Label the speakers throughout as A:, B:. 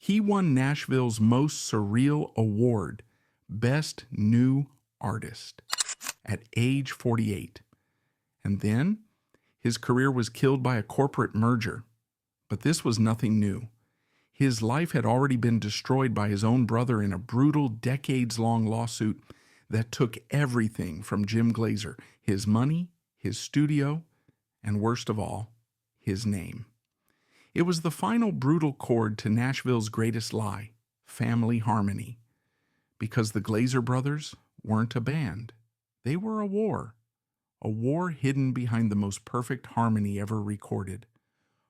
A: He won Nashville's most surreal award, Best New Artist, at age 48. And then his career was killed by a corporate merger. But this was nothing new. His life had already been destroyed by his own brother in a brutal, decades-long lawsuit that took everything from Jim Glaser, his money, his studio, and worst of all, his name. It was the final brutal chord to Nashville's greatest lie, family harmony. Because the Glaser Brothers weren't a band. They were a war hidden behind the most perfect harmony ever recorded.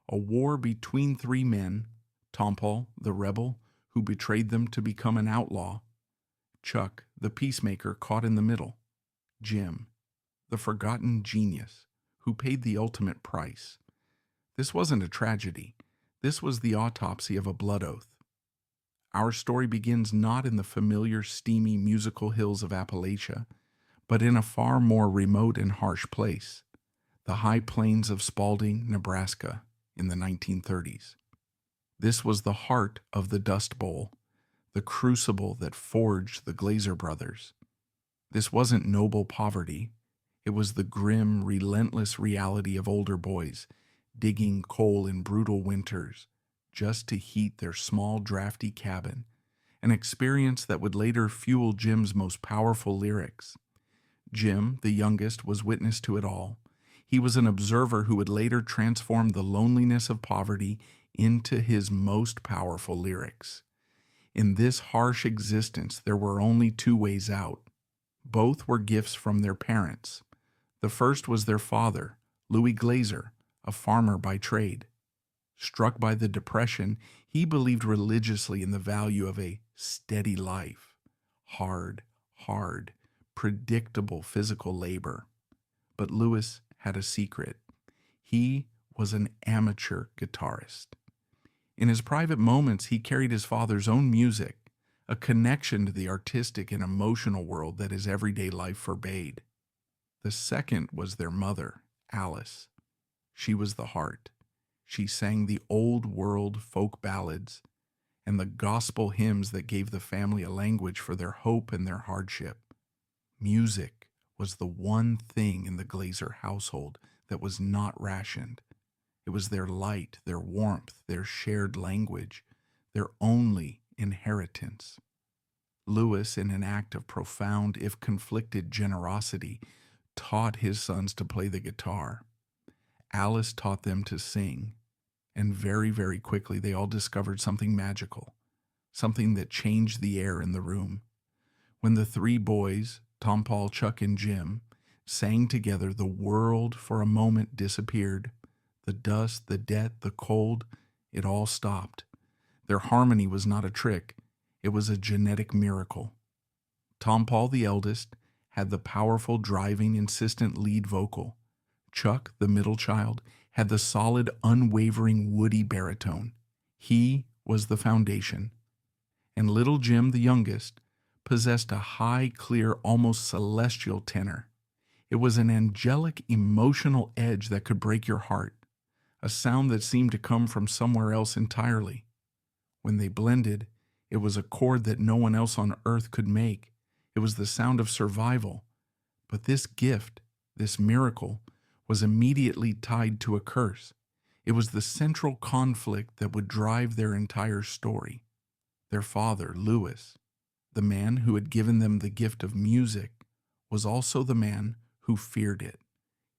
A: A war between three men, Tompall, the rebel, who betrayed them to become an outlaw, Chuck, the peacemaker caught in the middle, Jim, the forgotten genius, who paid the ultimate price. This wasn't a tragedy. This was the autopsy of a blood oath. Our story begins not in the familiar, steamy musical hills of Appalachia, but in a far more remote and harsh place, the high plains of Spalding, Nebraska, in the 1930s. This was the heart of the Dust Bowl, the crucible that forged the Glaser Brothers. This wasn't noble poverty. It was the grim, relentless reality of older boys digging coal in brutal winters just to heat their small, drafty cabin, an experience that would later fuel Jim's most powerful lyrics. Jim, the youngest, was witness to it all. He was an observer who would later transform the loneliness of poverty into his most powerful lyrics. In this harsh existence, there were only two ways out. Both were gifts from their parents. The first was their father, Louis Glaser, a farmer by trade. Struck by the Depression, he believed religiously in the value of a steady life, hard, predictable physical labor. But Louis had a secret. He was an amateur guitarist. In his private moments, he carried his father's own music, a connection to the artistic and emotional world that his everyday life forbade. The second was their mother, Alice. She was the heart. She sang the old world folk ballads and the gospel hymns that gave the family a language for their hope and their hardship. Music was the one thing in the Glaser household that was not rationed. It was their light, their warmth, their shared language, their only inheritance. Louis, in an act of profound, if conflicted generosity, taught his sons to play the guitar. Alice taught them to sing, and very, very quickly they all discovered something magical, something that changed the air in the room. When the three boys, Tompall, Chuck, and Jim, sang together, the world for a moment disappeared. The dust, the debt, the cold, it all stopped. Their harmony was not a trick. It was a genetic miracle. Tompall, the eldest, had the powerful, driving, insistent lead vocal. Chuck, the middle child, had the solid, unwavering, woody baritone. He was the foundation. And little Jim, the youngest, possessed a high, clear, almost celestial tenor. It was an angelic, emotional edge that could break your heart, a sound that seemed to come from somewhere else entirely. When they blended, it was a chord that no one else on earth could make. It was the sound of survival. But this gift, this miracle, was immediately tied to a curse. It was the central conflict that would drive their entire story. Their father, Louis, the man who had given them the gift of music, was also the man who feared it.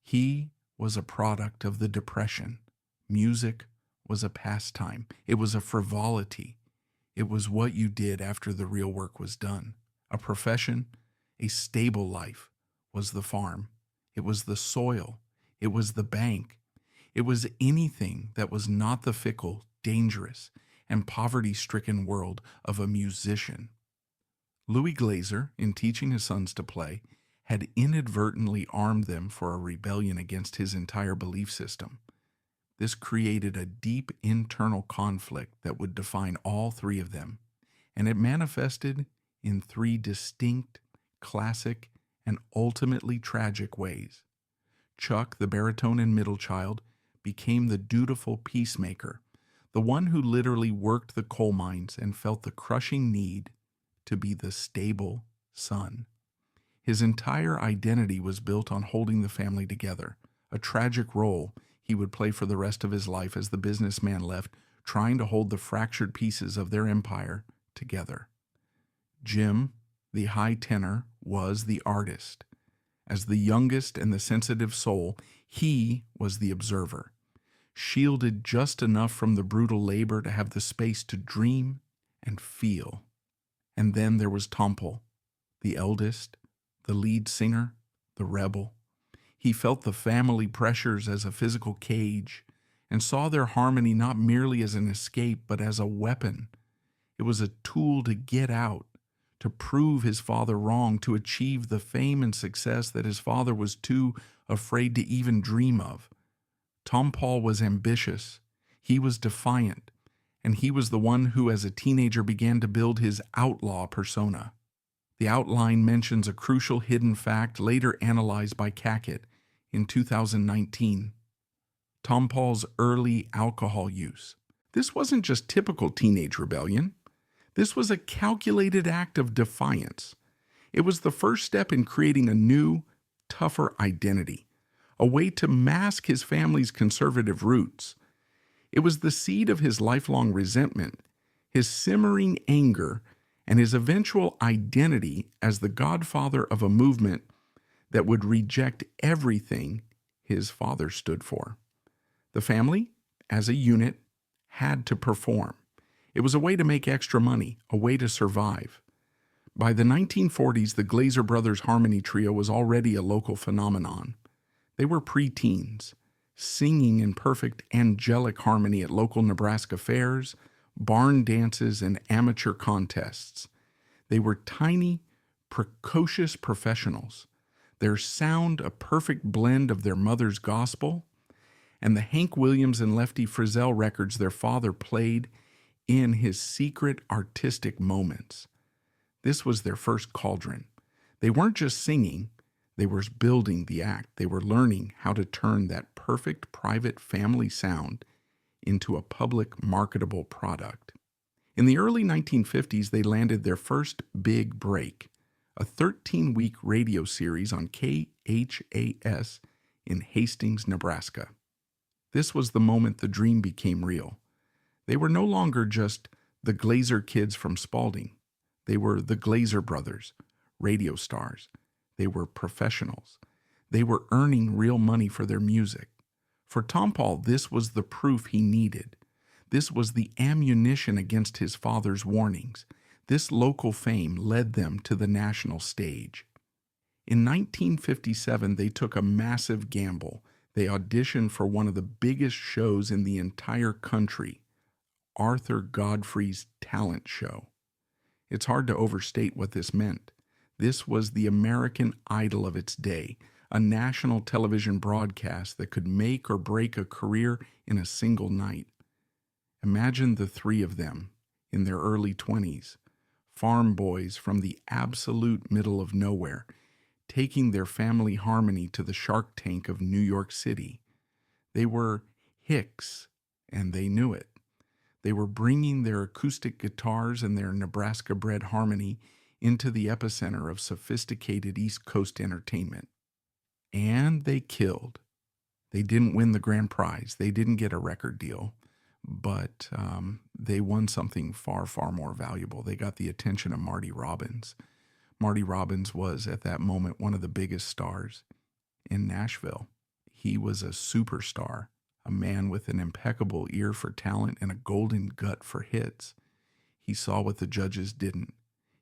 A: He was a product of the Depression. Music was a pastime. It was a frivolity. It was what you did after the real work was done. A profession, a stable life, was the farm. It was the soil. It was the bank. It was anything that was not the fickle, dangerous, and poverty-stricken world of a musician. Louis Glaser, in teaching his sons to play, had inadvertently armed them for a rebellion against his entire belief system. This created a deep internal conflict that would define all three of them, and it manifested in three distinct, classic, and ultimately tragic ways. Chuck, the baritone and middle child, became the dutiful peacemaker, the one who literally worked the coal mines and felt the crushing need to be the stable son. His entire identity was built on holding the family together, a tragic role he would play for the rest of his life as the businessman left, trying to hold the fractured pieces of their empire together. Jim, the high tenor, was the artist. As the youngest and the sensitive soul, he was the observer, shielded just enough from the brutal labor to have the space to dream and feel. And then there was Tompall, the eldest, the lead singer, the rebel. He felt the family pressures as a physical cage and saw their harmony not merely as an escape, but as a weapon. It was a tool to get out, to prove his father wrong, to achieve the fame and success that his father was too afraid to even dream of. Tompall was ambitious, he was defiant, and he was the one who as a teenager began to build his outlaw persona. The outline mentions a crucial hidden fact later analyzed by Cackett in 2019. Tompall's early alcohol use. This wasn't just typical teenage rebellion. This was a calculated act of defiance. It was the first step in creating a new, tougher identity, a way to mask his family's conservative roots. It was the seed of his lifelong resentment, his simmering anger, and his eventual identity as the godfather of a movement that would reject everything his father stood for. The family, as a unit, had to perform. It was a way to make extra money, a way to survive. By the 1940s, the Glaser Brothers harmony trio was already a local phenomenon. They were preteens, singing in perfect angelic harmony at local Nebraska fairs, barn dances, and amateur contests. They were tiny, precocious professionals, their sound a perfect blend of their mother's gospel and the Hank Williams and Lefty Frizzell records their father played in his secret artistic moments. This was their first cauldron. They weren't just singing, they were building the act. They were learning how to turn that perfect private family sound into a public marketable product. In the early 1950s, they landed their first big break, a 13-week radio series on KHAS in Hastings, Nebraska. This was the moment the dream became real. They were no longer just the Glaser kids from Spalding. They were the Glaser Brothers, radio stars. They were professionals. They were earning real money for their music. For Tompall, this was the proof he needed. This was the ammunition against his father's warnings. This local fame led them to the national stage. In 1957, they took a massive gamble. They auditioned for one of the biggest shows in the entire country, Arthur Godfrey's talent show. It's hard to overstate what this meant. This was the American Idol of its day, a national television broadcast that could make or break a career in a single night. Imagine the three of them in their early 20s, farm boys from the absolute middle of nowhere, taking their family harmony to the Shark Tank of New York City. They were Hicks, and they knew it. They were bringing their acoustic guitars and their Nebraska-bred harmony into the epicenter of sophisticated East Coast entertainment. And they killed. They didn't win the grand prize. They didn't get a record deal, but they won something far, far more valuable. They got the attention of Marty Robbins. Marty Robbins was, at that moment, one of the biggest stars in Nashville. He was a superstar, a man with an impeccable ear for talent and a golden gut for hits. He saw what the judges didn't.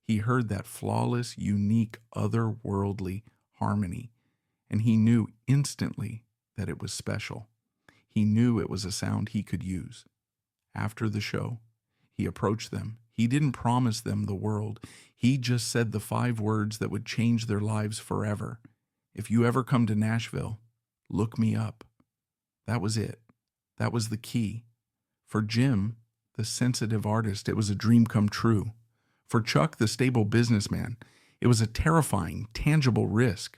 A: He heard that flawless, unique, otherworldly harmony, and he knew instantly that it was special. He knew it was a sound he could use. After the show, he approached them. He didn't promise them the world. He just said the 5 words that would change their lives forever. If you ever come to Nashville, look me up. That was it. That was the key. For Jim, the sensitive artist, it was a dream come true. For Chuck, the stable businessman, it was a terrifying, tangible risk.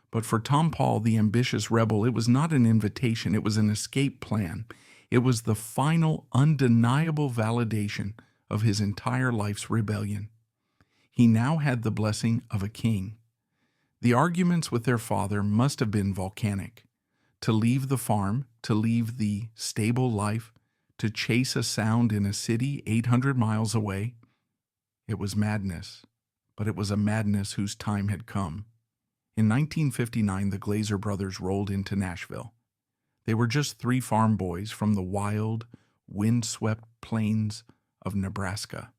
A: But for Tompall, the ambitious rebel, it was not an invitation, it was an escape plan. It was the final, undeniable validation of his entire life's rebellion. He now had the blessing of a king. The arguments with their father must have been volcanic. To leave the farm, to leave the stable life, to chase a sound in a city 800 miles away, it was madness, but it was a madness whose time had come. In 1959, the Glaser brothers rolled into Nashville. They were just three farm boys from the wild, wind-swept plains of Nebraska,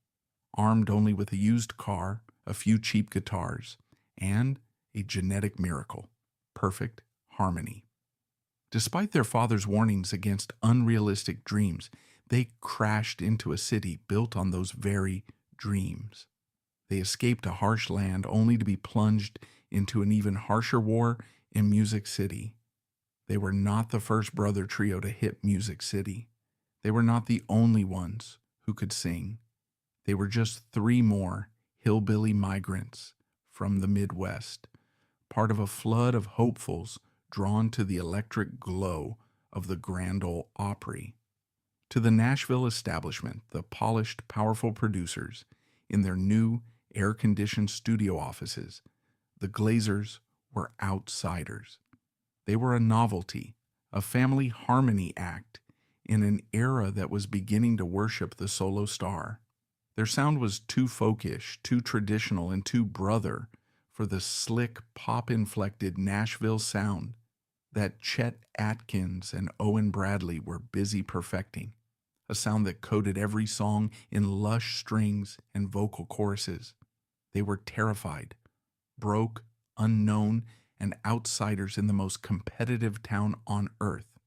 A: armed only with a used car, a few cheap guitars, and a genetic miracle: perfect harmony. Despite their father's warnings against unrealistic dreams, they crashed into a city built on those very dreams. They escaped a harsh land only to be plunged into an even harsher war in Music City. They were not the first brother trio to hit Music City. They were not the only ones who could sing. They were just three more hillbilly migrants from the Midwest, part of a flood of hopefuls drawn to the electric glow of the Grand Ole Opry. To the Nashville establishment, the polished, powerful producers in their new air-conditioned studio offices, the Glazers were outsiders. They were a novelty, a family harmony act in an era that was beginning to worship the solo star. Their sound was too folkish, too traditional, and too brother for the slick, pop-inflected Nashville sound that Chet Atkins and Owen Bradley were busy perfecting, a sound that coated every song in lush strings and vocal choruses. They were terrified, broke, unknown, and outsiders in the most competitive town on earth.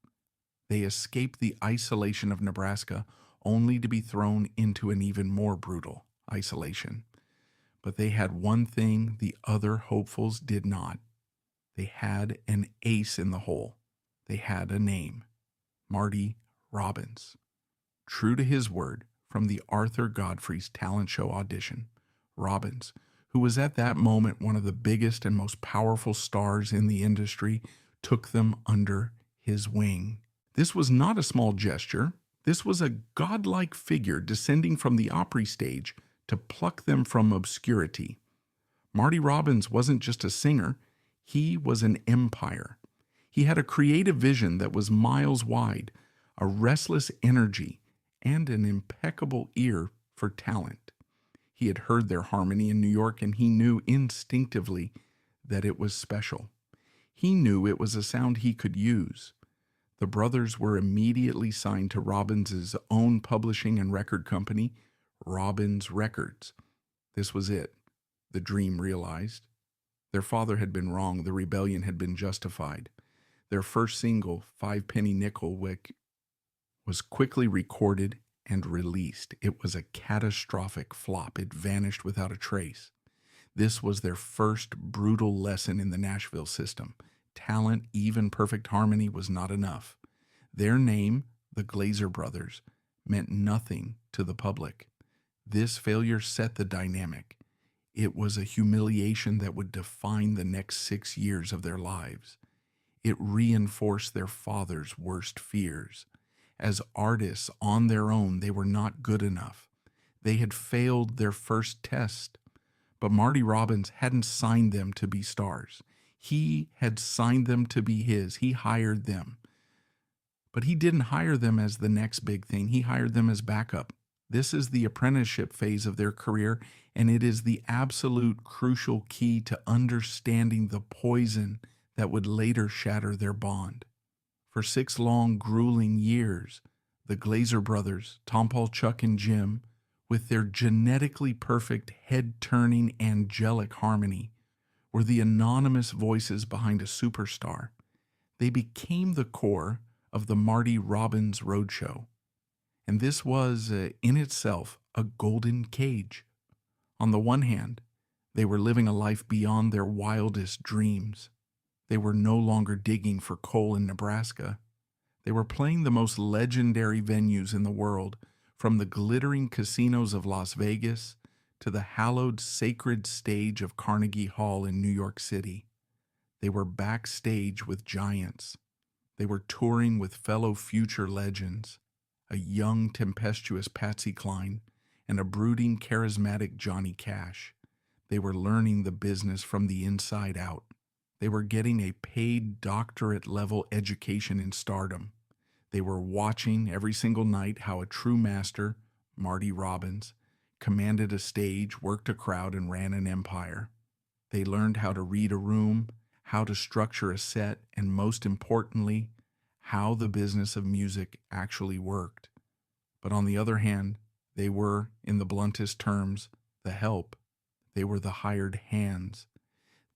A: They escaped the isolation of Nebraska only to be thrown into an even more brutal isolation. But they had one thing the other hopefuls did not. They had an ace in the hole. They had a name: Marty Robbins. True to his word from the Arthur Godfrey's talent show audition, Robbins, who was at that moment one of the biggest and most powerful stars in the industry, took them under his wing. This was not a small gesture. This was a godlike figure descending from the Opry stage to pluck them from obscurity. Marty Robbins wasn't just a singer. He was an empire. He had a creative vision that was miles wide, a restless energy, and an impeccable ear for talent. He had heard their harmony in New York, and he knew instinctively that it was special. He knew it was a sound he could use. The brothers were immediately signed to Robbins' own publishing and record company, Robbins Records. This was it, the dream realized. Their father had been wrong. The rebellion had been justified. Their first single, Five Penny Nickel, was quickly recorded and released. It was a catastrophic flop. It vanished without a trace. This was their first brutal lesson in the Nashville system. Talent, even perfect harmony, was not enough. Their name, the Glaser Brothers, meant nothing to the public. This failure set the dynamic. It was a humiliation that would define the next 6 years of their lives. It reinforced their father's worst fears. As artists on their own, they were not good enough. They had failed their first test. But Marty Robbins hadn't signed them to be stars. He had signed them to be his. He hired them. But he didn't hire them as the next big thing. He hired them as backup. This is the apprenticeship phase of their career, and it is the absolute crucial key to understanding the poison that would later shatter their bond. For 6 long, grueling years, the Glaser brothers, Tompall, Chuck, and Jim, with their genetically perfect, head-turning, angelic harmony, were the anonymous voices behind a superstar. They became the core of the Marty Robbins Roadshow. And this was, in itself, a golden cage. On the one hand, they were living a life beyond their wildest dreams. They were no longer digging for coal in Nebraska. They were playing the most legendary venues in the world, from the glittering casinos of Las Vegas to the hallowed sacred stage of Carnegie Hall in New York City. They were backstage with giants. They were touring with fellow future legends, a young, tempestuous Patsy Cline and a brooding, charismatic Johnny Cash. They were learning the business from the inside out. They were getting a paid doctorate-level education in stardom. They were watching every single night how a true master, Marty Robbins, commanded a stage, worked a crowd, and ran an empire. They learned how to read a room, how to structure a set, and most importantly, how the business of music actually worked. But on the other hand, they were, in the bluntest terms, the help. They were the hired hands.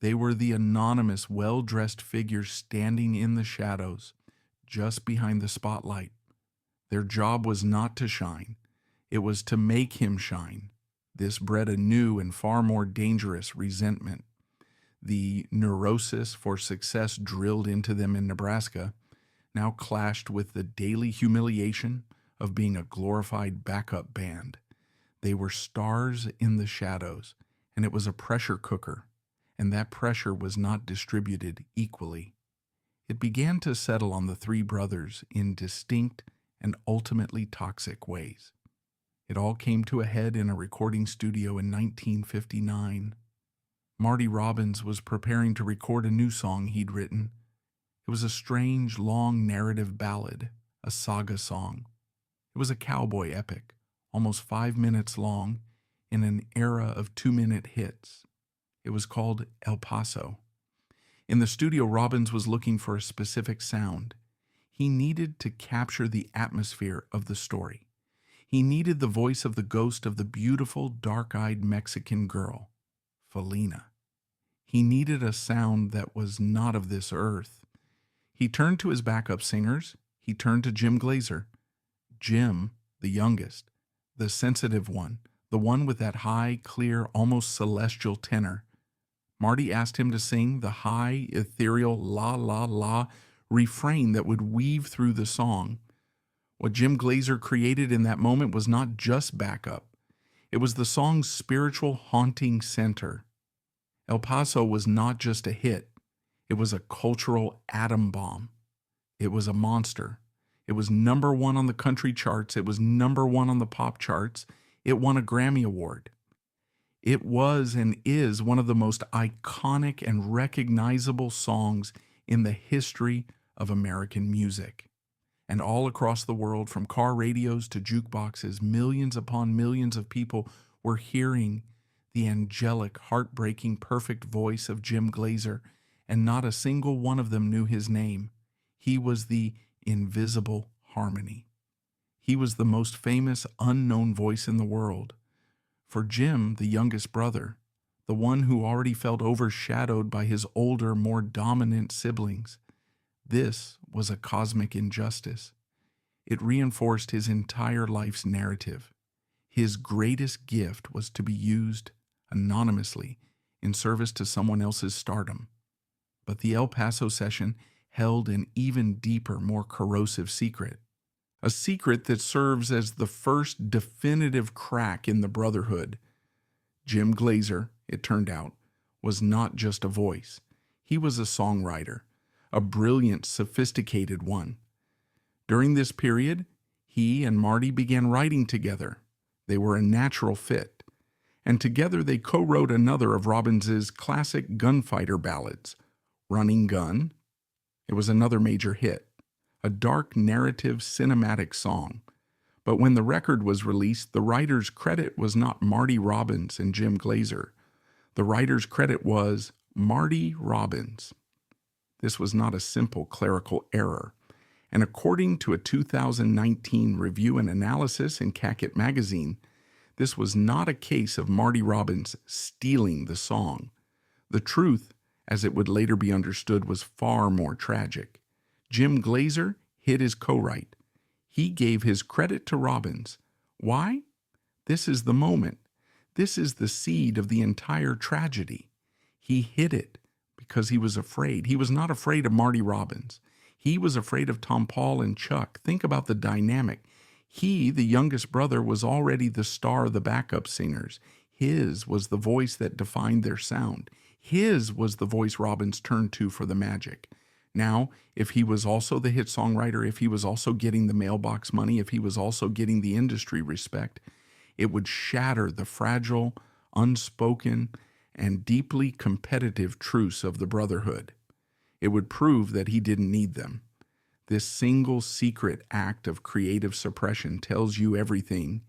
A: They were the anonymous, well-dressed figures standing in the shadows, just behind the spotlight. Their job was not to shine. It was to make him shine. This bred a new and far more dangerous resentment. The neurosis for success drilled into them in Nebraska now clashed with the daily humiliation of being a glorified backup band. They were stars in the shadows, and it was a pressure cooker, and that pressure was not distributed equally. It began to settle on the three brothers in distinct and ultimately toxic ways. It all came to a head in a recording studio in 1959. Marty Robbins was preparing to record a new song he'd written. It was a strange, long narrative ballad, a saga song. It was a cowboy epic, almost 5 minutes long, in an era of 2-minute hits. It was called El Paso. In the studio, Robbins was looking for a specific sound. He needed to capture the atmosphere of the story. He needed the voice of the ghost of the beautiful, dark-eyed Mexican girl, Felina. He needed a sound that was not of this earth. He turned to his backup singers. He turned to Jim Glaser. Jim, the youngest, the sensitive one, the one with that high, clear, almost celestial tenor. Marty asked him to sing the high, ethereal la la la refrain that would weave through the song. What Jim Glaser created in that moment was not just backup. It was the song's spiritual haunting center. El Paso was not just a hit. It was a cultural atom bomb. It was a monster. It was #1 on the country charts. It was #1 on the pop charts. It won a Grammy Award. It was and is one of the most iconic and recognizable songs in the history of American music. And all across the world, from car radios to jukeboxes, millions upon millions of people were hearing the angelic, heartbreaking, perfect voice of Jim Glaser, and not a single one of them knew his name. He was the invisible harmony. He was the most famous unknown voice in the world. For Jim, the youngest brother, the one who already felt overshadowed by his older, more dominant siblings, this was a cosmic injustice. It reinforced his entire life's narrative. His greatest gift was to be used anonymously in service to someone else's stardom. But the El Paso session held an even deeper, more corrosive secret. A secret that serves as the first definitive crack in the brotherhood. Jim Glaser, it turned out, was not just a voice. He was a songwriter, a brilliant, sophisticated one. During this period, he and Marty began writing together. They were a natural fit. And together they co-wrote another of Robbins's classic gunfighter ballads, Running Gun. It was another major hit, a dark narrative cinematic song. But when the record was released, the writer's credit was not Marty Robbins and Jim Glaser. The writer's credit was Marty Robbins. This was not a simple clerical error. And according to a 2019 review and analysis in Cacket magazine, this was not a case of Marty Robbins stealing the song. The truth, as it would later be understood, was far more tragic. Jim Glaser hid his co-write. He gave his credit to Robbins. Why? This is the moment. This is the seed of the entire tragedy. He hid it because he was afraid. He was not afraid of Marty Robbins. He was afraid of Tompall and Chuck. Think about the dynamic. He, the youngest brother, was already the star of the backup singers. His was the voice that defined their sound. His was the voice Robbins turned to for the magic. Now, if he was also the hit songwriter, if he was also getting the mailbox money, if he was also getting the industry respect, it would shatter the fragile, unspoken, and deeply competitive truce of the brotherhood. It would prove that he didn't need them. This single secret act of creative suppression tells you everything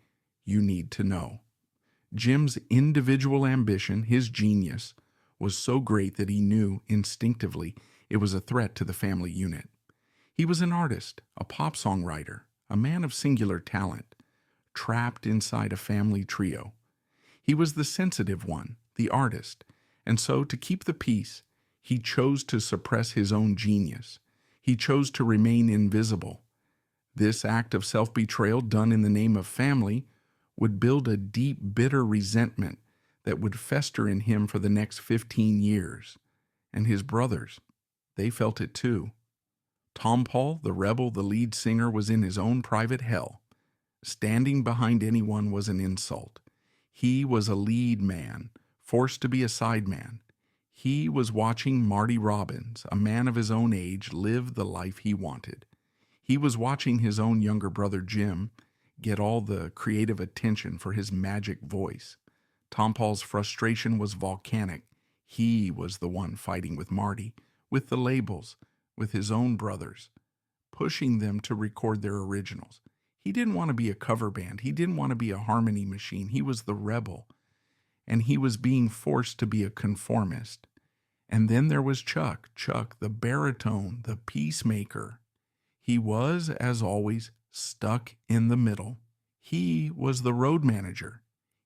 A: you need to know. Jim's individual ambition, his genius, was so great that he knew instinctively it was a threat to the family unit. He was an artist, a pop songwriter, a man of singular talent, trapped inside a family trio. He was the sensitive one, the artist, and so to keep the peace, he chose to suppress his own genius. He chose to remain invisible. This act of self-betrayal done in the name of family would build a deep, bitter resentment that would fester in him for the next 15 years. And his brothers, they felt it too. Tompall, the rebel, the lead singer, was in his own private hell. Standing behind anyone was an insult. He was a lead man, forced to be a sideman. He was watching Marty Robbins, a man of his own age, live the life he wanted. He was watching his own younger brother Jim get all the creative attention for his magic voice. Tompall's frustration was volcanic. He was the one fighting with Marty, with the labels, with his own brothers, pushing them to record their originals. He didn't want to be a cover band. He didn't want to be a harmony machine. He was the rebel, and he was being forced to be a conformist. And then there was Chuck, the baritone, the peacemaker. He was, as always, stuck in the middle. He was the road manager.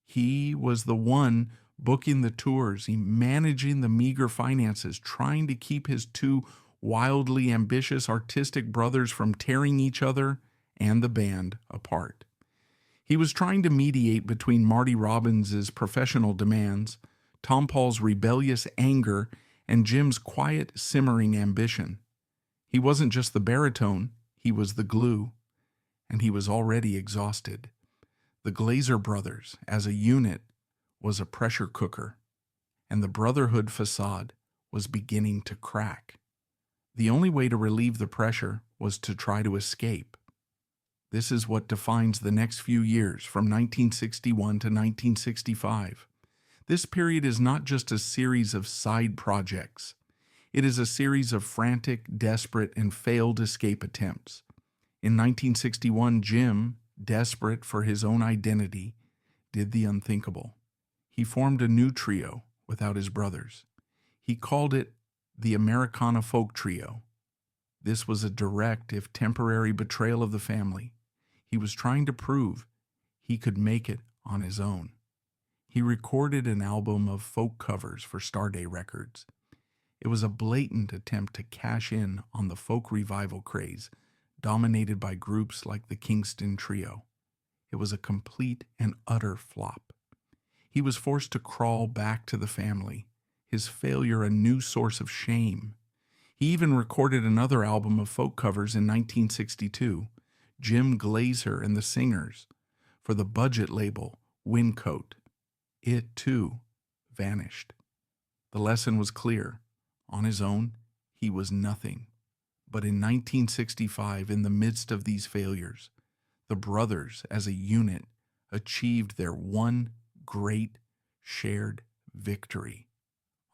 A: He was the one booking the tours, managing the meager finances, trying to keep his two wildly ambitious artistic brothers from tearing each other and the band apart. He was trying to mediate between Marty Robbins's professional demands, Tompall's rebellious anger, and Jim's quiet, simmering ambition. He wasn't just the baritone, he was the glue, and he was already exhausted. The Glaser Brothers, as a unit, was a pressure cooker, and the brotherhood facade was beginning to crack. The only way to relieve the pressure was to try to escape. This is what defines the next few years, from 1961 to 1965. This period is not just a series of side projects. It is a series of frantic, desperate, and failed escape attempts. In 1961, Jim, desperate for his own identity, did the unthinkable. He formed a new trio without his brothers. He called it the Americana Folk Trio. This was a direct, if temporary, betrayal of the family. He was trying to prove he could make it on his own. He recorded an album of folk covers for Starday Records. It was a blatant attempt to cash in on the folk revival craze, dominated by groups like the Kingston Trio. It was a complete and utter flop. He was forced to crawl back to the family, his failure a new source of shame. He even recorded another album of folk covers in 1962, Jim Glaser and the Singers, for the budget label Wincoat. It, too, vanished. The lesson was clear. On his own, he was nothing. But in 1965, in the midst of these failures, the brothers, as a unit, achieved their one great shared victory.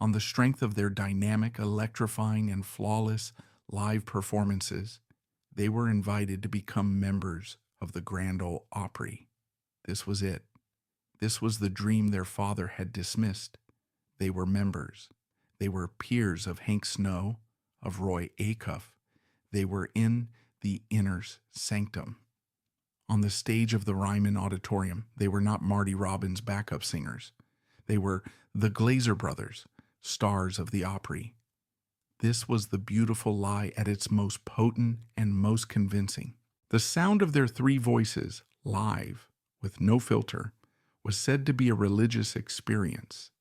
A: On the strength of their dynamic, electrifying, and flawless live performances, they were invited to become members of the Grand Ole Opry. This was it. This was the dream their father had dismissed. They were members. They were peers of Hank Snow, of Roy Acuff. They were in the inner sanctum. On the stage of the Ryman Auditorium, they were not Marty Robbins' backup singers. They were the Glaser Brothers, stars of the Opry. This was the beautiful lie at its most potent and most convincing. The sound of their three voices, live, with no filter, was said to be a religious experience.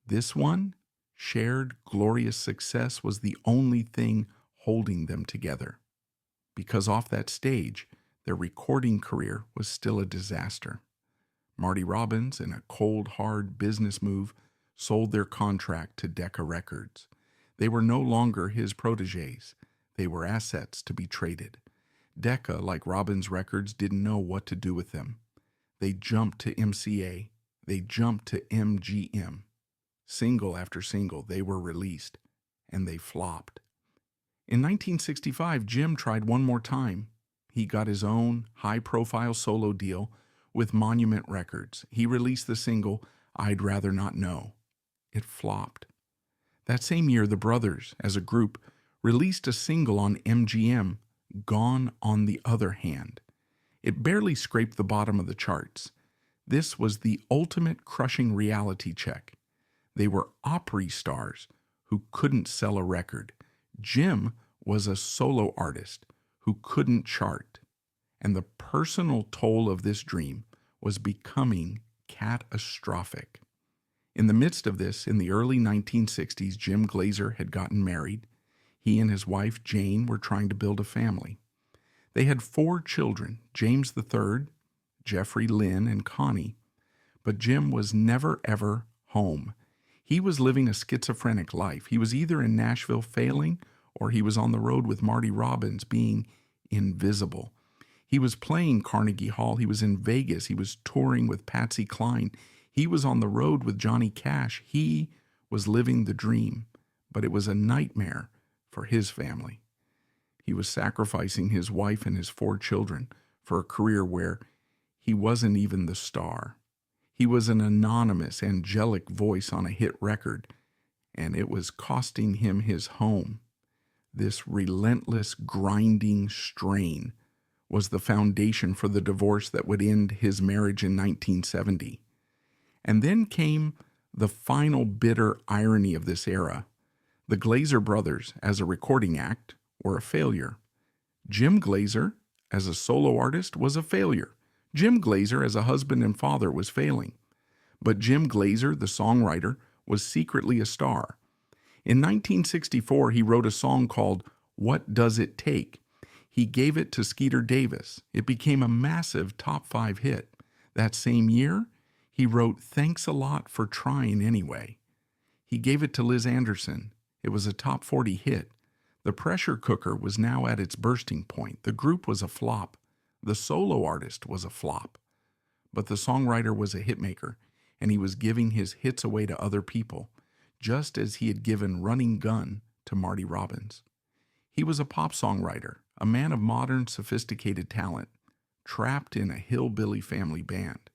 A: This one, shared glorious success, was the only thing holding them together. Because off that stage, their recording career was still a disaster. Marty Robbins, in a cold, hard business move, sold their contract to Decca Records. They were no longer his protégés. They were assets to be traded. Decca, like Robbins Records, didn't know what to do with them. They jumped to MCA. They jumped to MGM. Single after single, they were released, and they flopped. In 1965, Jim tried one more time. He got his own high-profile solo deal with Monument Records. He released the single, I'd Rather Not Know. It flopped. That same year, the brothers, as a group, released a single on MGM, Gone on the Other Hand. It barely scraped the bottom of the charts. This was the ultimate crushing reality check. They were Opry stars who couldn't sell a record. Jim was a solo artist who couldn't chart. And the personal toll of this dream was becoming catastrophic. In the midst of this, in the early 1960s, Jim Glaser had gotten married. He and his wife, Jane, were trying to build a family. They had 4 children, James III, Jeffrey, Lynn, and Connie. But Jim was never, ever home. He was living a schizophrenic life. He was either in Nashville failing, or he was on the road with Marty Robbins being invisible. He was playing Carnegie Hall. He was in Vegas. He was touring with Patsy Cline. He was on the road with Johnny Cash. He was living the dream, but it was a nightmare for his family. He was sacrificing his wife and his 4 children for a career where he wasn't even the star. He was an anonymous, angelic voice on a hit record, and it was costing him his home. This relentless, grinding strain was the foundation for the divorce that would end his marriage in 1970. And then came the final bitter irony of this era. The Glaser Brothers, as a recording act, were a failure. Jim Glaser, as a solo artist, was a failure. Jim Glaser, as a husband and father, was failing. But Jim Glaser, the songwriter, was secretly a star. In 1964, he wrote a song called What Does It Take? He gave it to Skeeter Davis. It became a massive top 5 hit. That same year, he wrote Thanks a Lot for Trying Anyway. He gave it to Liz Anderson. It was a top 40 hit. The pressure cooker was now at its bursting point. The group was a flop. The solo artist was a flop. But the songwriter was a hitmaker, and he was giving his hits away to other people, just as he had given Running Gun to Marty Robbins. He was a pop songwriter, a man of modern, sophisticated talent, trapped in a hillbilly family band.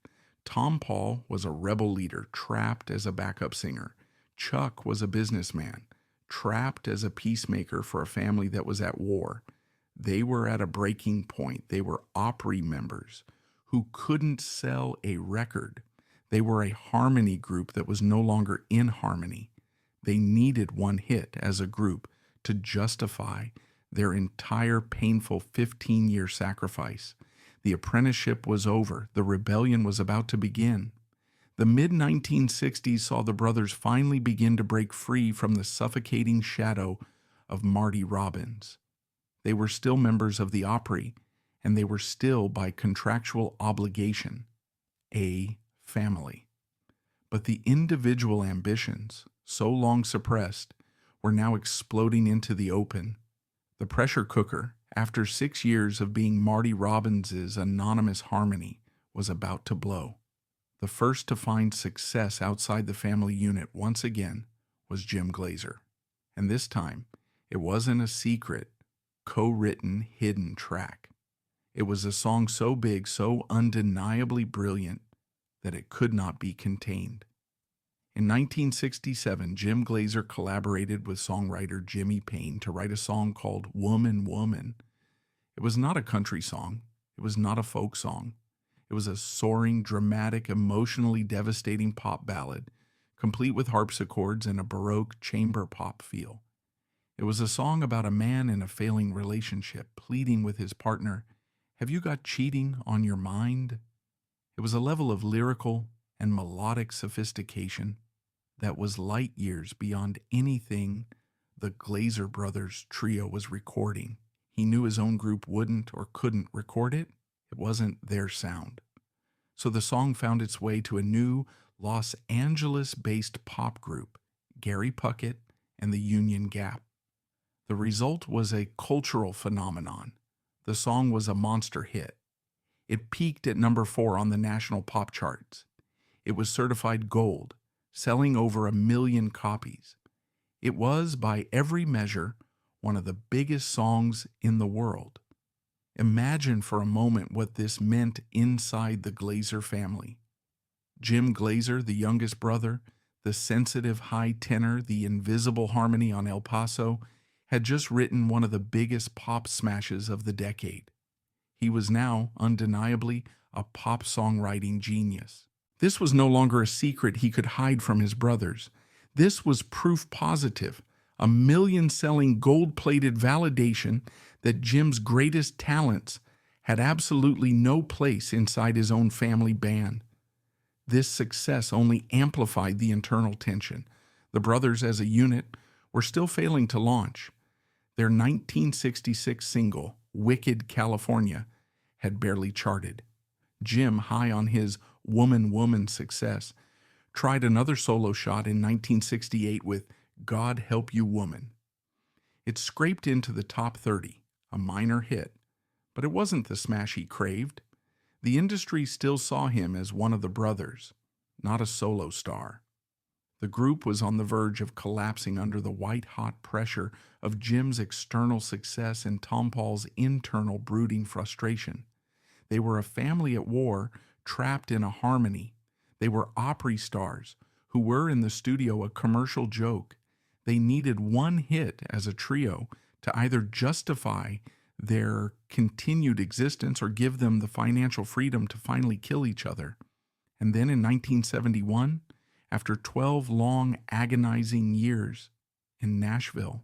A: Tompall was a rebel leader, trapped as a backup singer. Chuck was a businessman, trapped as a peacemaker for a family that was at war. They were at a breaking point. They were Opry members who couldn't sell a record. They were a harmony group that was no longer in harmony. They needed one hit as a group to justify their entire painful 15-year sacrifice. The apprenticeship was over. The rebellion was about to begin. The mid-1960s saw the brothers finally begin to break free from the suffocating shadow of Marty Robbins. They were still members of the Opry, and they were still, by contractual obligation, a family. But the individual ambitions, so long suppressed, were now exploding into the open. The pressure cooker, after 6 years of being Marty Robbins's anonymous harmony, was about to blow. The first to find success outside the family unit once again was Jim Glaser. And this time, it wasn't a secret, co-written, hidden track. It was a song so big, so undeniably brilliant, that it could not be contained. In 1967, Jim Glaser collaborated with songwriter Jimmy Payne to write a song called Woman, Woman. It was not a country song. It was not a folk song. It was a soaring, dramatic, emotionally devastating pop ballad, complete with harpsichords and a Baroque chamber pop feel. It was a song about a man in a failing relationship, pleading with his partner, "Have you got cheating on your mind?" It was a level of lyrical and melodic sophistication that was light years beyond anything the Glaser Brothers trio was recording. He knew his own group wouldn't or couldn't record it. It wasn't their sound. So the song found its way to a new Los Angeles-based pop group, Gary Puckett and the Union Gap. The result was a cultural phenomenon. The song was a monster hit. It peaked at number 4 on the national pop charts. It was certified gold, selling over 1 million copies. It was, by every measure, one of the biggest songs in the world. Imagine for a moment what this meant inside the Glaser family. Jim Glaser, the youngest brother, the sensitive high tenor, the invisible harmony on El Paso, had just written one of the biggest pop smashes of the decade. He was now, undeniably, a pop songwriting genius. This was no longer a secret he could hide from his brothers. This was proof positive, a million-selling gold-plated validation that Jim's greatest talents had absolutely no place inside his own family band. This success only amplified the internal tension. The brothers as a unit were still failing to launch. Their 1966 single, Wicked California, had barely charted. Jim, high on his Woman Woman success, tried another solo shot in 1968 with God Help You Woman. It scraped into the top 30, a minor hit, but it wasn't the smash he craved. The industry still saw him as one of the brothers, not a solo star. The group was on the verge of collapsing under the white-hot pressure of Jim's external success and Tompall's internal brooding frustration. They were a family at war, trapped in a harmony. They were Opry stars who were in the studio a commercial joke. They needed one hit as a trio to either justify their continued existence or give them the financial freedom to finally kill each other. And then in 1971, after 12 long, agonizing years in Nashville,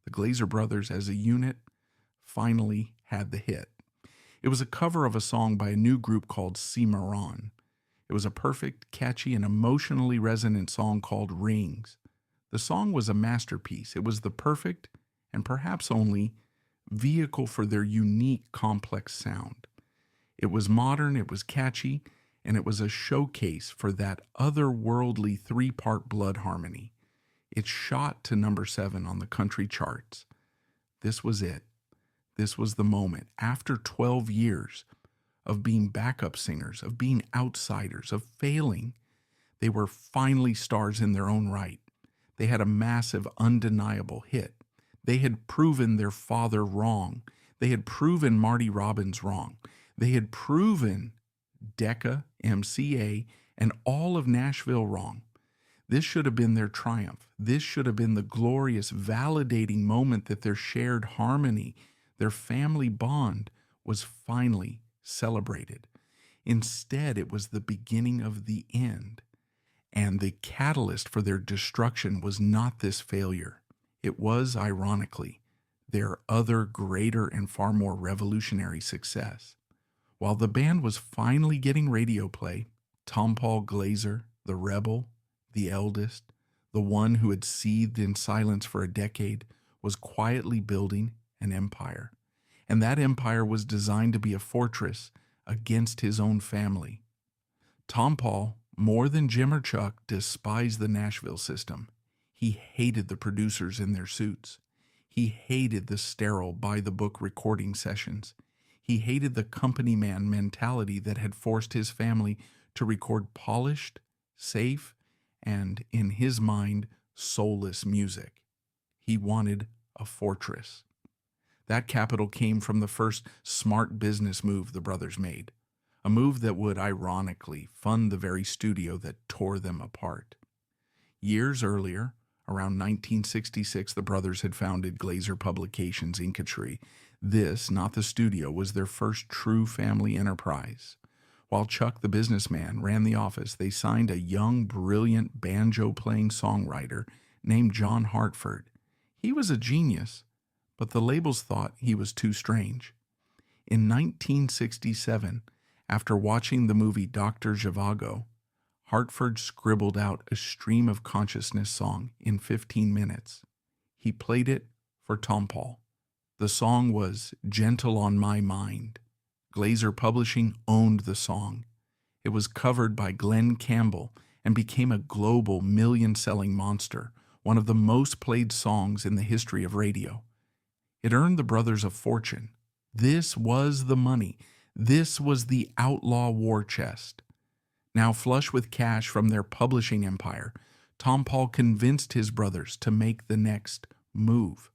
A: the Glaser Brothers as a unit finally had the hit. It was a cover of a song by a new group called Cimarron. It was a perfect, catchy, and emotionally resonant song called Rings. The song was a masterpiece. It was the perfect, and perhaps only, vehicle for their unique, complex sound. It was modern, it was catchy, and it was a showcase for that otherworldly 3-part blood harmony. It shot to number 7 on the country charts. This was it. This was the moment. After 12 years of being backup singers, of being outsiders, of failing, they were finally stars in their own right. They had a massive, undeniable hit. They had proven their father wrong. They had proven Marty Robbins wrong. They had proven Decca, MCA, and all of Nashville wrong. This should have been their triumph. This should have been the glorious, validating moment that their shared harmony, their family bond, was finally celebrated. Instead, it was the beginning of the end. And the catalyst for their destruction was not this failure. It was, ironically, their other greater and far more revolutionary success. While the band was finally getting radio play, Tompall Glaser, the rebel, the eldest, the one who had seethed in silence for a decade, was quietly building an empire. And that empire was designed to be a fortress against his own family. Tompall, more than Jim or Chuck, despised the Nashville system. He hated the producers in their suits. He hated the sterile, by-the-book recording sessions. He hated the company man mentality that had forced his family to record polished, safe, and, in his mind, soulless music. He wanted a fortress. That capital came from the first smart business move the brothers made, a move that would, ironically, fund the very studio that tore them apart. Years earlier, around 1966, the brothers had founded Glaser Publications, Inc. This, not the studio, was their first true family enterprise. While Chuck, the businessman, ran the office, they signed a young, brilliant banjo-playing songwriter named John Hartford. He was a genius, but the labels thought he was too strange. In 1967, after watching the movie Dr. Zhivago, Hartford scribbled out a stream of consciousness song in 15 minutes. He played it for Tompall. The song was Gentle on My Mind. Glaser Publishing owned the song. It was covered by Glenn Campbell and became a global million-selling monster, one of the most played songs in the history of radio. It earned the brothers a fortune. This was the money. This was the Outlaw war chest. Now flush with cash from their publishing empire, Tompall convinced his brothers to make the next move.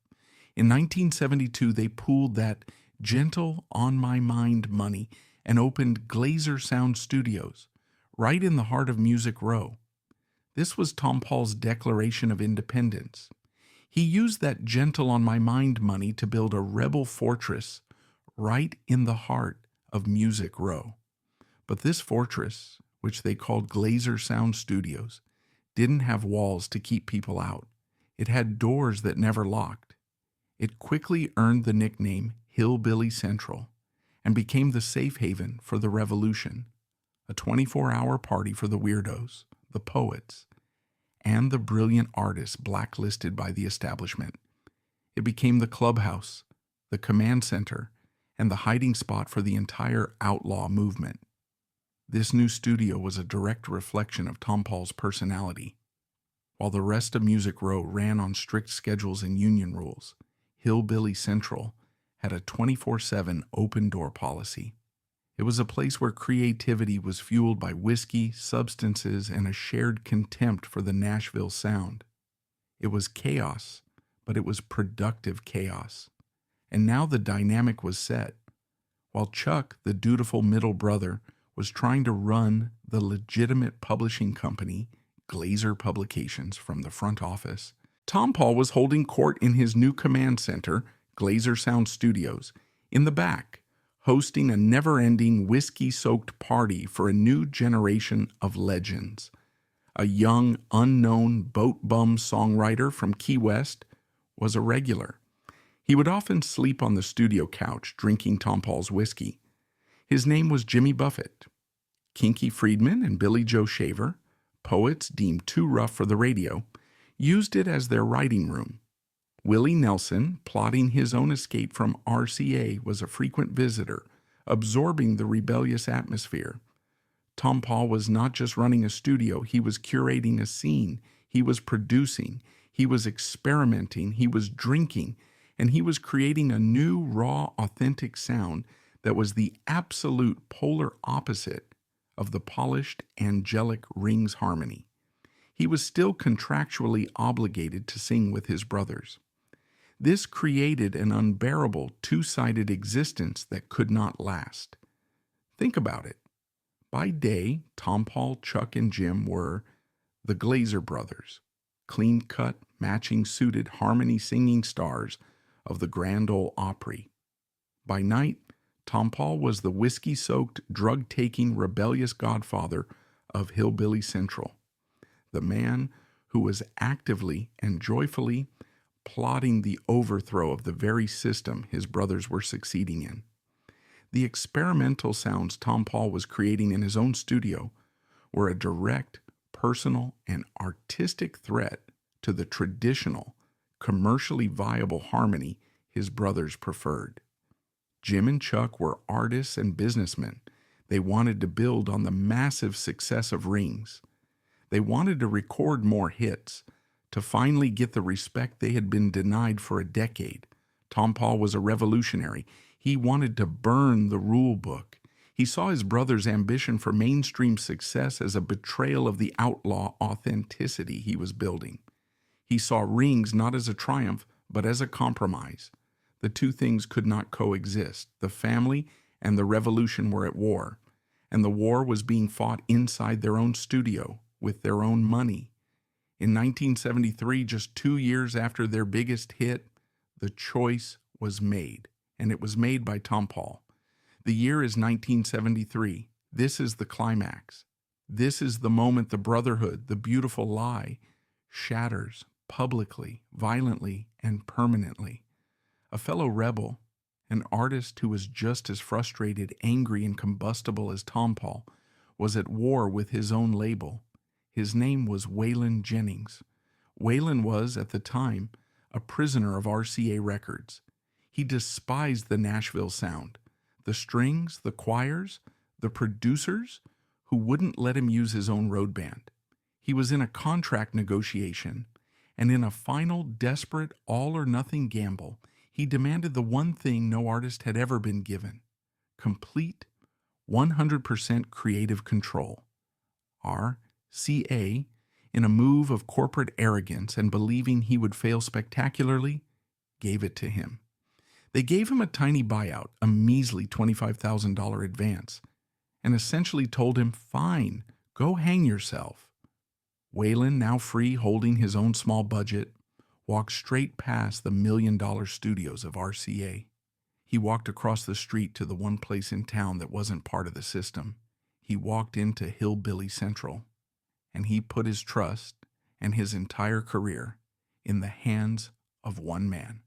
A: In 1972, they pooled that gentle on my mind money and opened Glaser Sound Studios, right in the heart of Music Row. This was Tompall's declaration of independence. He used that gentle on my mind money to build a rebel fortress right in the heart of Music Row. But this fortress, which they called Glaser Sound Studios, didn't have walls to keep people out. It had doors that never locked. It quickly earned the nickname Hillbilly Central and became the safe haven for the revolution, a 24-hour party for the weirdos, the poets, and the brilliant artists blacklisted by the establishment. It became the clubhouse, the command center, and the hiding spot for the entire outlaw movement. This new studio was a direct reflection of Tompall's personality. While the rest of Music Row ran on strict schedules and union rules, Hillbilly Central had a 24/7 open-door policy. It was a place where creativity was fueled by whiskey, substances, and a shared contempt for the Nashville sound. It was chaos, but it was productive chaos. And now the dynamic was set. While Chuck, the dutiful middle brother, was trying to run the legitimate publishing company, Glaser Publications, from the front office, Tompall was holding court in his new command center, Glaser Sound Studios, in the back, hosting a never-ending whiskey-soaked party for a new generation of legends. A young, unknown boat bum songwriter from Key West was a regular. He would often sleep on the studio couch drinking Tompall's whiskey. His name was Jimmy Buffett. Kinky Friedman and Billy Joe Shaver, poets deemed too rough for the radio, used it as their writing room. Willie Nelson, plotting his own escape from RCA, was a frequent visitor, absorbing the rebellious atmosphere. Tompall was not just running a studio, he was curating a scene, he was producing, he was experimenting, he was drinking, and he was creating a new, raw, authentic sound that was the absolute polar opposite of the polished, angelic Rings harmony. He was still contractually obligated to sing with his brothers. This created an unbearable two-sided existence that could not last. Think about it. By day, Tompall, Chuck, and Jim were the Glaser Brothers, clean-cut, matching-suited, harmony-singing stars of the Grand Ole Opry. By night, Tompall was the whiskey-soaked, drug-taking, rebellious godfather of Hillbilly Central, the man who was actively and joyfully plotting the overthrow of the very system his brothers were succeeding in. The experimental sounds Tompall was creating in his own studio were a direct, personal, and artistic threat to the traditional, commercially viable harmony his brothers preferred. Jim and Chuck were artists and businessmen. They wanted to build on the massive success of Rings. They wanted to record more hits, to finally get the respect they had been denied for a decade. Tompall was a revolutionary. He wanted to burn the rule book. He saw his brother's ambition for mainstream success as a betrayal of the outlaw authenticity he was building. He saw Rings not as a triumph, but as a compromise. The two things could not coexist. The family and the revolution were at war, and the war was being fought inside their own studio with their own money. In 1973, just 2 years after their biggest hit, the choice was made, and it was made by Tompall. The year is 1973. This is the climax. This is the moment the brotherhood, the beautiful lie, shatters publicly, violently, and permanently. A fellow rebel, an artist who was just as frustrated, angry, and combustible as Tompall, was at war with his own label. His name was Waylon Jennings. Waylon was, at the time, a prisoner of RCA Records. He despised the Nashville sound, the strings, the choirs, the producers who wouldn't let him use his own road band. He was in a contract negotiation, And in a final, desperate, all-or-nothing gamble, he demanded the one thing no artist had ever been given: complete, 100% creative control. RCA, in a move of corporate arrogance and believing he would fail spectacularly, gave it to him. They gave him a tiny buyout, a measly $25,000 advance, and essentially told him, "Fine, go hang yourself." Waylon, now free, holding his own small budget, walked straight past the million-dollar studios of RCA. He walked across the street to the one place in town that wasn't part of the system. He walked into Hillbilly Central, and he put his trust and his entire career in the hands of one man,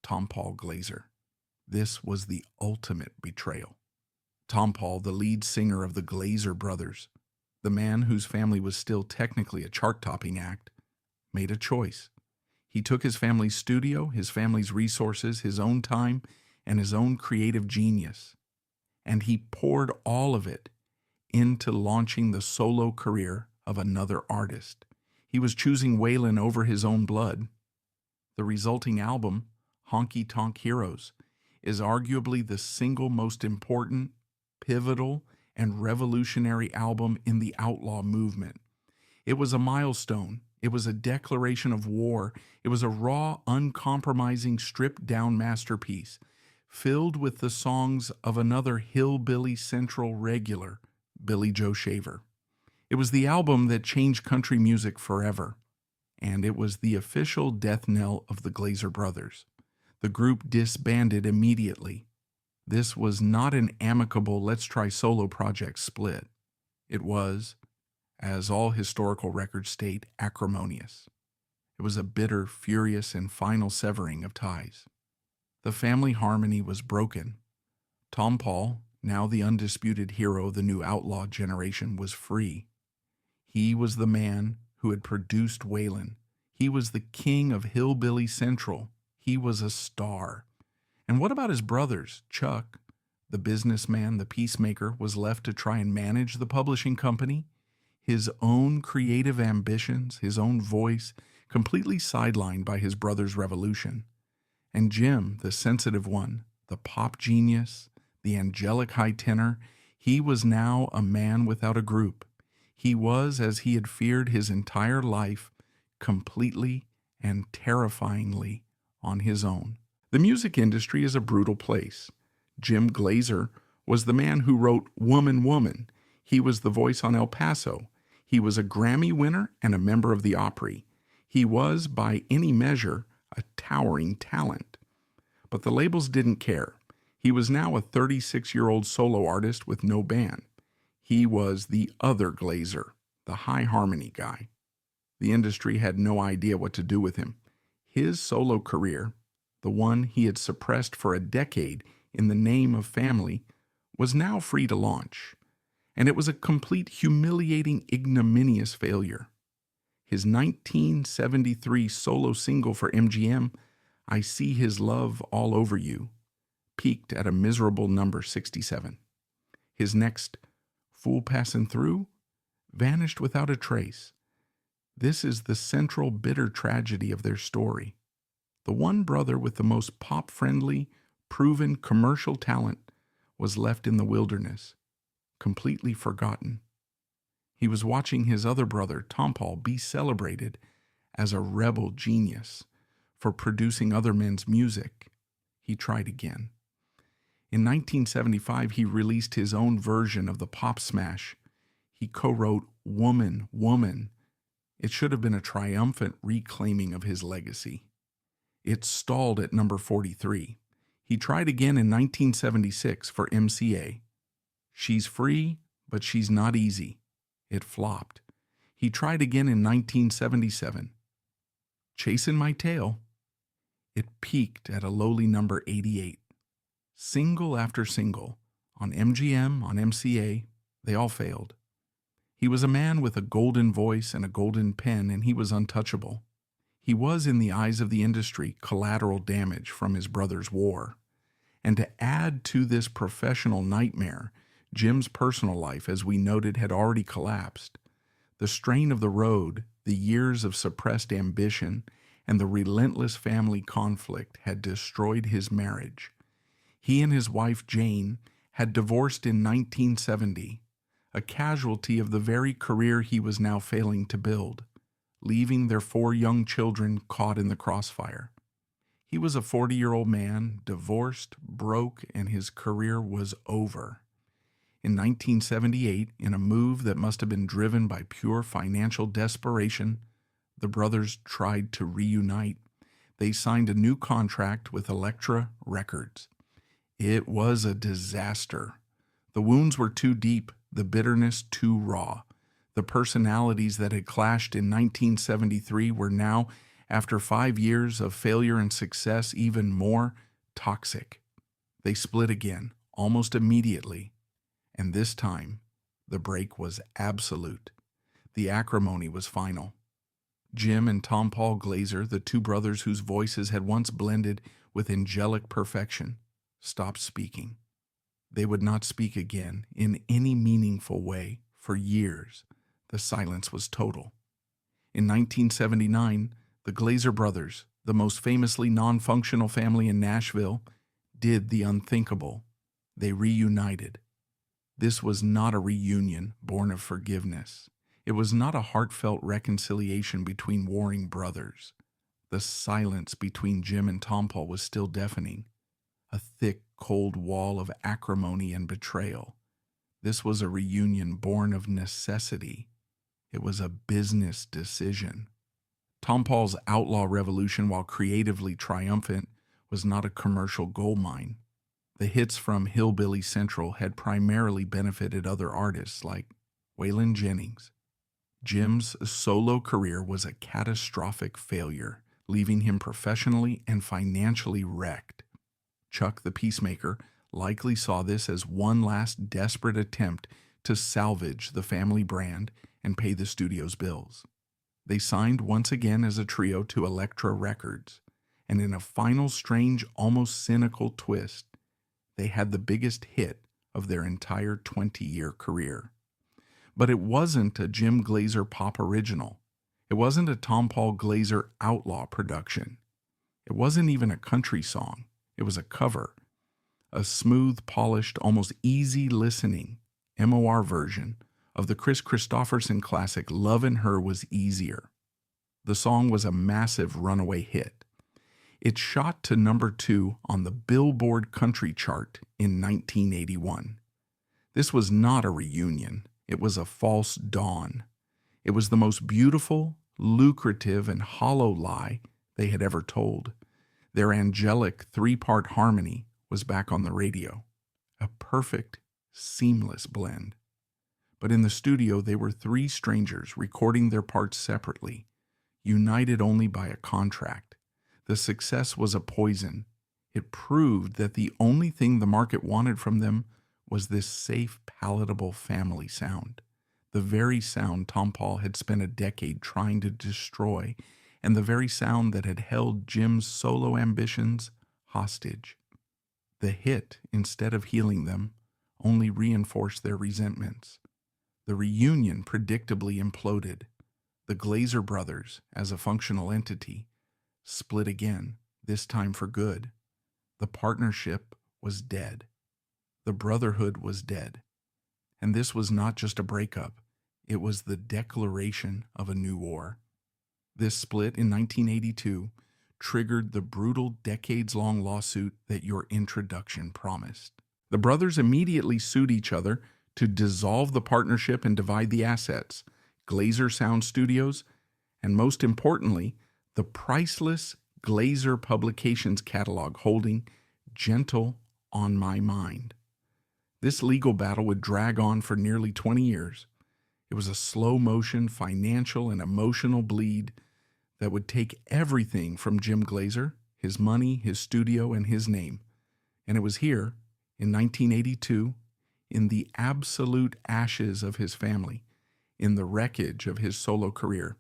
A: Tompall Glaser. This was the ultimate betrayal. Tompall, the lead singer of the Glaser Brothers, the man whose family was still technically a chart-topping act, made a choice. He took his family's studio, his family's resources, his own time, and his own creative genius, and he poured all of it into launching the solo career of another artist. He was choosing Waylon over his own blood. The resulting album, Honky Tonk Heroes, is arguably the single most important, pivotal, and revolutionary album in the Outlaw movement. It was a milestone. It was a declaration of war. It was a raw, uncompromising, stripped-down masterpiece, filled with the songs of another Hillbilly Central regular, Billy Joe Shaver. It was the album that changed country music forever, and it was the official death knell of the Glaser Brothers. The group disbanded immediately. This was not an amicable let's try solo project split. It was, as all historical records state, acrimonious. It was a bitter, furious, and final severing of ties. The family harmony was broken. Tompall, now the undisputed hero of the new outlaw generation, was free. He was the man who had produced Waylon. He was the king of Hillbilly Central. He was a star. And what about his brothers? Chuck, the businessman, the Peacemaker, was left to try and manage the publishing company. His own creative ambitions, his own voice, completely sidelined by his brother's revolution. And Jim, the sensitive one, the pop genius, the angelic high tenor, he was now a man without a group. He was, as he had feared his entire life, completely and terrifyingly on his own. The music industry is a brutal place. Jim Glaser was the man who wrote Woman, Woman. He was the voice on El Paso. He was a Grammy winner and a member of the Opry. He was, by any measure, a towering talent. But the labels didn't care. He was now a 36-year-old solo artist with no band. He was the other Glaser, the high harmony guy. The industry had no idea what to do with him. His solo career, the one he had suppressed for a decade in the name of family, was now free to launch. And it was a complete, humiliating, ignominious failure. His 1973 solo single for MGM, I See His Love All Over You, peaked at a miserable number 67. His next, Fool Passin' Through, vanished without a trace. This is the central bitter tragedy of their story. The one brother with the most pop-friendly, proven commercial talent was left in the wilderness, completely forgotten. He was watching his other brother, Tompall, be celebrated as a rebel genius for producing other men's music. He tried again. In 1975, he released his own version of the pop smash. He co-wrote Woman, Woman. It should have been a triumphant reclaiming of his legacy. It stalled at number 43. He tried again in 1976 for MCA. She's Free, but She's Not Easy. It flopped. He tried again in 1977. Chasing My Tail. It peaked at a lowly number 88. Single after single, on MGM, on MCA, they all failed. He was a man with a golden voice and a golden pen, and he was untouchable. He was, in the eyes of the industry, collateral damage from his brother's war. And to add to this professional nightmare, Jim's personal life, as we noted, had already collapsed. The The strain of the road, the years of suppressed ambition, and the relentless family conflict had destroyed his marriage. He and his wife Jane had divorced in 1970, a casualty of the very career he was now failing to build, leaving their 4 young children caught in the crossfire. He was a 40-year-old man, divorced, broke, and his career was over. In 1978, in a move that must have been driven by pure financial desperation, the brothers tried to reunite. They signed a new contract with Elektra Records. It was a disaster. The wounds were too deep, the bitterness too raw. The personalities that had clashed in 1973 were now, after 5 years of failure and success, even more toxic. They split again, almost immediately, and this time, the break was absolute. The acrimony was final. Jim and Tompall Glaser, the 2 brothers whose voices had once blended with angelic perfection, stopped speaking. They would not speak again in any meaningful way for years. The silence was total. In 1979, the Glaser Brothers, the most famously non-functional family in Nashville, did the unthinkable. They reunited. This was not a reunion born of forgiveness. It was not a heartfelt reconciliation between warring brothers. The silence between Jim and Tompall was still deafening, a thick, cold wall of acrimony and betrayal. This was a reunion born of necessity. It was a business decision. Tompall's Outlaw revolution, while creatively triumphant, was not a commercial gold mine. The hits from Hillbilly Central had primarily benefited other artists like Waylon Jennings. Jim's solo career was a catastrophic failure, leaving him professionally and financially wrecked. Chuck the Peacemaker likely saw this as one last desperate attempt to salvage the family brand and pay the studio's bills. They signed once again as a trio to Elektra Records, and in a final strange, almost cynical twist, they had the biggest hit of their entire 20-year career. But it wasn't a Jim Glaser pop original. It wasn't a Tompall Glaser Outlaw production. It wasn't even a country song. It was a cover, a smooth, polished, almost easy listening MOR version of the Chris Christopherson classic Lovin' Her Was Easier. The song was a massive runaway hit. It shot to number 2 on the Billboard Country Chart in 1981. This was not a reunion. It was a false dawn. It was the most beautiful, lucrative, and hollow lie they had ever told. Their angelic 3-part harmony was back on the radio, a perfect, seamless blend. But in the studio, they were 3 strangers recording their parts separately, united only by a contract. The success was a poison. It proved that the only thing the market wanted from them was this safe, palatable family sound, the very sound Tompall had spent a decade trying to destroy, and the very sound that had held Jim's solo ambitions hostage. The hit, instead of healing them, only reinforced their resentments. The reunion predictably imploded. The Glaser Brothers, as a functional entity, split again, this time for good. The partnership was dead. The brotherhood was dead. And this was not just a breakup. It was the declaration of a new war. This split in 1982 triggered the brutal decades-long lawsuit that your introduction promised. The brothers immediately sued each other to dissolve the partnership and divide the assets, Glaser Sound Studios, and most importantly, the priceless Glaser Publications catalog holding Gentle on My Mind. This legal battle would drag on for nearly 20 years. It was a slow-motion financial and emotional bleed that would take everything from Jim Glaser, his money, his studio, and his name. And it was here, in 1982, in the absolute ashes of his family, in the wreckage of his solo career,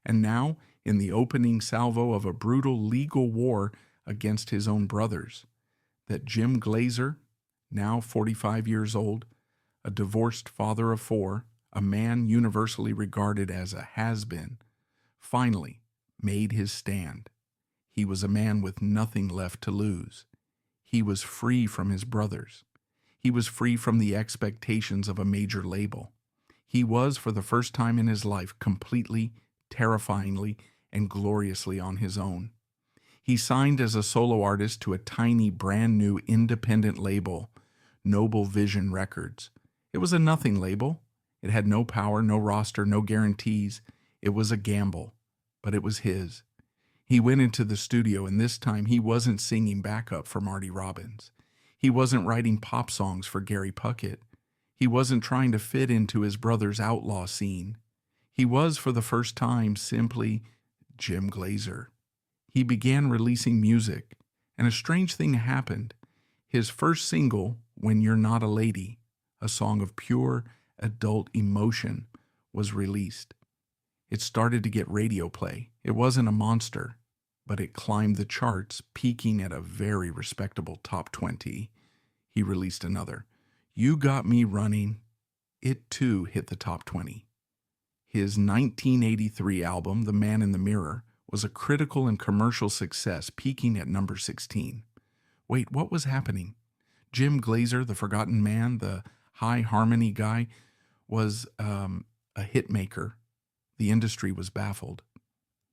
A: and now in the opening salvo of a brutal legal war against his own brothers, that Jim Glaser, now 45 years old, a divorced father of 4, a man universally regarded as a has-been, finally made his stand. He was a man with nothing left to lose. He was free from his brothers. He was free from the expectations of a major label. He was, for the first time in his life, completely, terrifyingly, and gloriously on his own. He signed as a solo artist to a tiny, brand new independent label, Noble Vision Records. It was a nothing label. It had no power, no roster, no guarantees. It was a gamble, but it was his. He went into the studio, and this time he wasn't singing backup for Marty Robbins. He wasn't writing pop songs for Gary Puckett. He wasn't trying to fit into his brother's outlaw scene. He was, for the first time, simply Jim Glaser. He began releasing music, and a strange thing happened. His first single, When You're Not a Lady, a song of pure adult emotion, was released. It started to get radio play. It wasn't a monster, but it climbed the charts, peaking at a very respectable top 20. He released another, You Got Me Running. It too hit the top 20. His 1983 album, The Man in the Mirror, was a critical and commercial success, peaking at number 16. Wait, what was happening? Jim Glaser, the forgotten man, the high harmony guy, was a hit maker. The industry was baffled.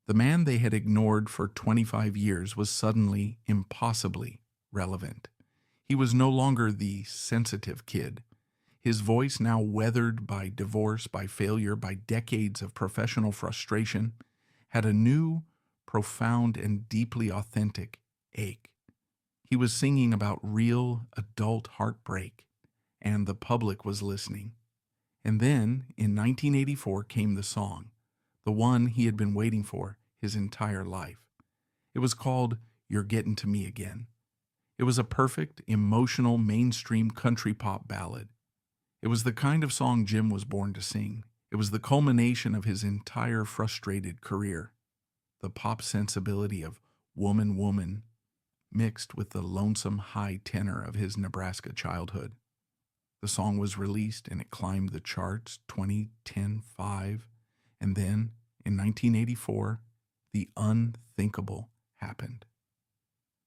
A: The man they had ignored for 25 years was suddenly impossibly relevant. He was no longer the sensitive kid. His voice, now weathered by divorce, by failure, by decades of professional frustration, had a new, profound, and deeply authentic ache. He was singing about real adult heartbreak, and the public was listening. And then, in 1984, came the song, the one he had been waiting for his entire life. It was called You're Getting to Me Again. It was a perfect, emotional, mainstream country pop ballad. It was the kind of song Jim was born to sing. It was the culmination of his entire frustrated career. The pop sensibility of Woman, Woman mixed with the lonesome high tenor of his Nebraska childhood. The song was released and it climbed the charts 20, 10, 5, and then, in 1984, the unthinkable happened.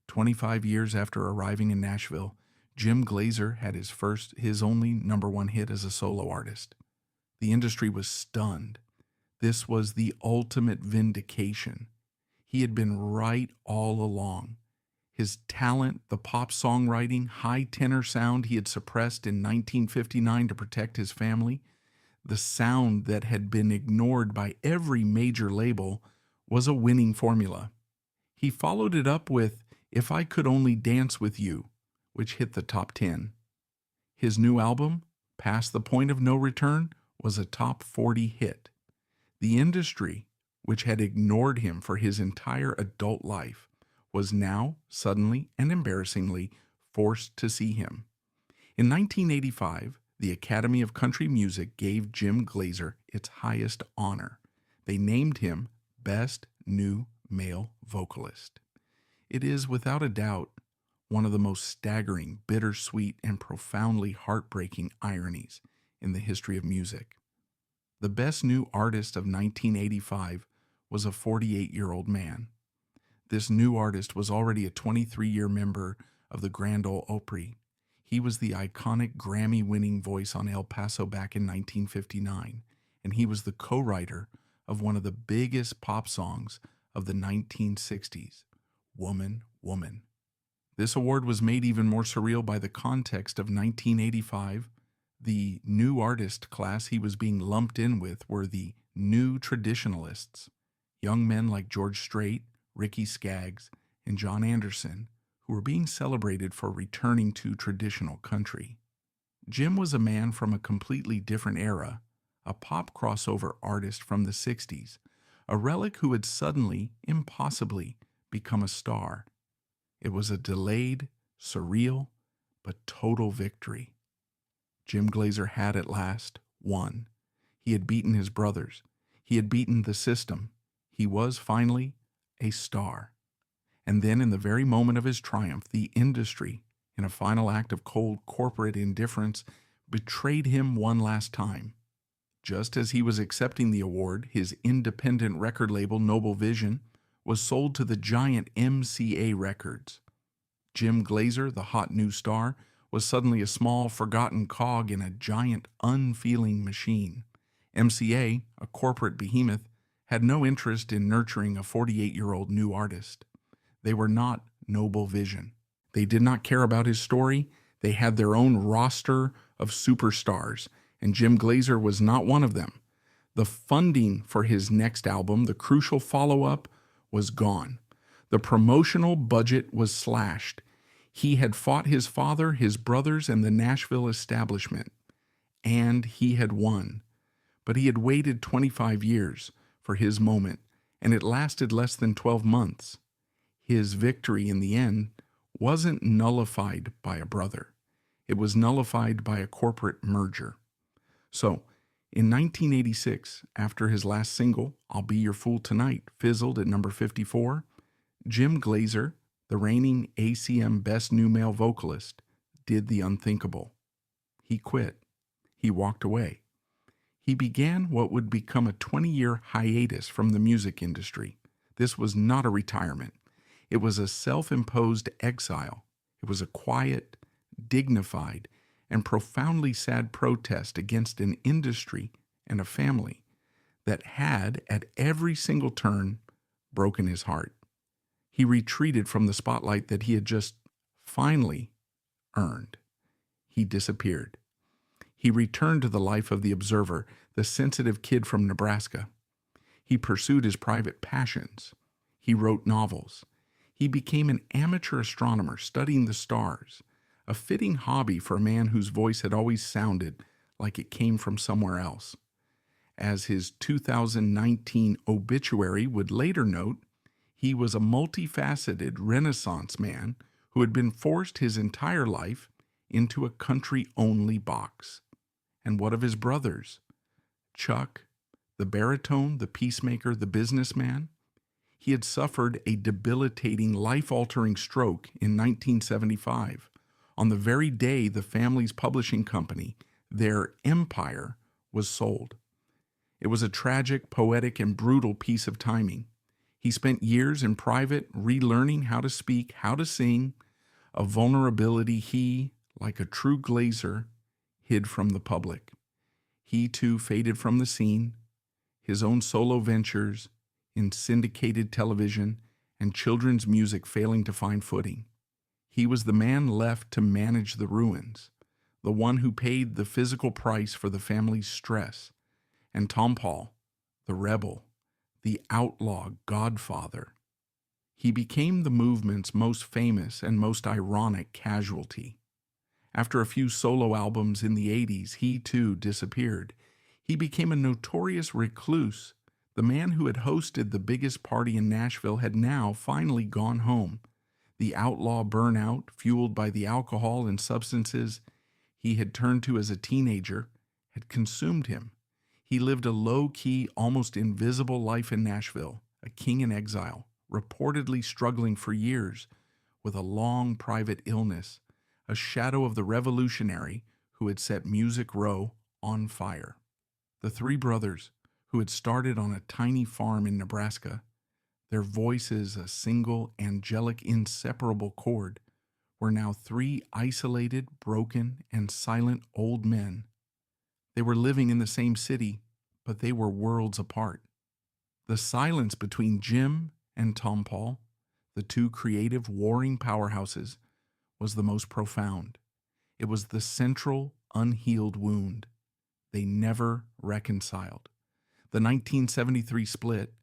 A: 25 years after arriving in Nashville, Jim Glaser had his only number one hit as a solo artist. The industry was stunned. This was the ultimate vindication. He had been right all along. His talent, the pop songwriting, high tenor sound he had suppressed in 1959 to protect his family, the sound that had been ignored by every major label, was a winning formula. He followed it up with If I Could Only Dance With You, which hit the top 10. His new album, Past the Point of No Return, was a top 40 hit. The industry, which had ignored him for his entire adult life, was now, suddenly and embarrassingly, forced to see him. In 1985, the Academy of Country Music gave Jim Glaser its highest honor. They named him Best New Male Vocalist. It is, without a doubt, one of the most staggering, bittersweet, and profoundly heartbreaking ironies in the history of music. The best new artist of 1985 was a 48-year-old man. This new artist was already a 23-year member of the Grand Ole Opry. He was the iconic Grammy-winning voice on El Paso back in 1959, and he was the co-writer of one of the biggest pop songs of the 1960s, Woman, Woman. This award was made even more surreal by the context of 1985. The new artist class he was being lumped in with were the new traditionalists, young men like George Strait, Ricky Skaggs, and John Anderson, who were being celebrated for returning to traditional country. Jim was a man from a completely different era, a pop crossover artist from the 60s, a relic who had suddenly, impossibly, become a star. It was a delayed, surreal, but total victory. Jim Glaser had at last won. He had beaten his brothers. He had beaten the system. He was finally a star. And then, in the very moment of his triumph, the industry, in a final act of cold corporate indifference, betrayed him one last time. Just as he was accepting the award, his independent record label, Noble Vision, was sold to the giant MCA Records. Jim Glaser, the hot new star, was suddenly a small, forgotten cog in a giant, unfeeling machine. MCA, a corporate behemoth, had no interest in nurturing a 48-year-old new artist. They were not Noble Vision. They did not care about his story. They had their own roster of superstars, and Jim Glaser was not one of them. The funding for his next album, the crucial follow-up, was gone. The promotional budget was slashed. He had fought his father, his brothers, and the Nashville establishment, and he had won. But he had waited 25 years for his moment, and it lasted less than 12 months. His victory in the end wasn't nullified by a brother. It was nullified by a corporate merger. So, in 1986, after his last single, I'll Be Your Fool Tonight, fizzled at number 54, Jim Glaser, the reigning ACM Best New Male Vocalist, did the unthinkable. He quit. He walked away. He began what would become a 20-year hiatus from the music industry. This was not a retirement. It was a self-imposed exile. It was a quiet, dignified, and profoundly sad protest against an industry and a family that had, at every single turn, broken his heart. He retreated from the spotlight that he had just finally earned. He disappeared. He returned to the life of the observer, the sensitive kid from Nebraska. He pursued his private passions. He wrote novels. He became an amateur astronomer studying the stars, a fitting hobby for a man whose voice had always sounded like it came from somewhere else. As his 2019 obituary would later note, he was a multifaceted Renaissance man who had been forced his entire life into a country-only box. And what of his brothers? Chuck, the baritone, the peacemaker, the businessman? He had suffered a debilitating, life-altering stroke in 1975, on the very day the family's publishing company, their empire, was sold. It was a tragic, poetic, and brutal piece of timing. He spent years in private relearning how to speak, how to sing, a vulnerability he, like a true Glaser, hid from the public. He, too, faded from the scene, his own solo ventures in syndicated television and children's music failing to find footing. He was the man left to manage the ruins, the one who paid the physical price for the family's stress. And Tompall, the rebel, the outlaw godfather, he became the movement's most famous and most ironic casualty. After a few solo albums in the 80s, he too disappeared. He became a notorious recluse. The man who had hosted the biggest party in Nashville had now finally gone home. The outlaw burnout, fueled by the alcohol and substances he had turned to as a teenager, had consumed him. He lived a low-key, almost invisible life in Nashville, a king in exile, reportedly struggling for years with a long private illness, a shadow of the revolutionary who had set Music Row on fire. The three brothers, who had started on a tiny farm in Nebraska, their voices a single, angelic, inseparable chord, were now three isolated, broken, and silent old men. They were living in the same city, but they were worlds apart. The silence between Jim and Tompall, the two creative, warring powerhouses, was the most profound. It was the central, unhealed wound. They never reconciled. The 1973 split,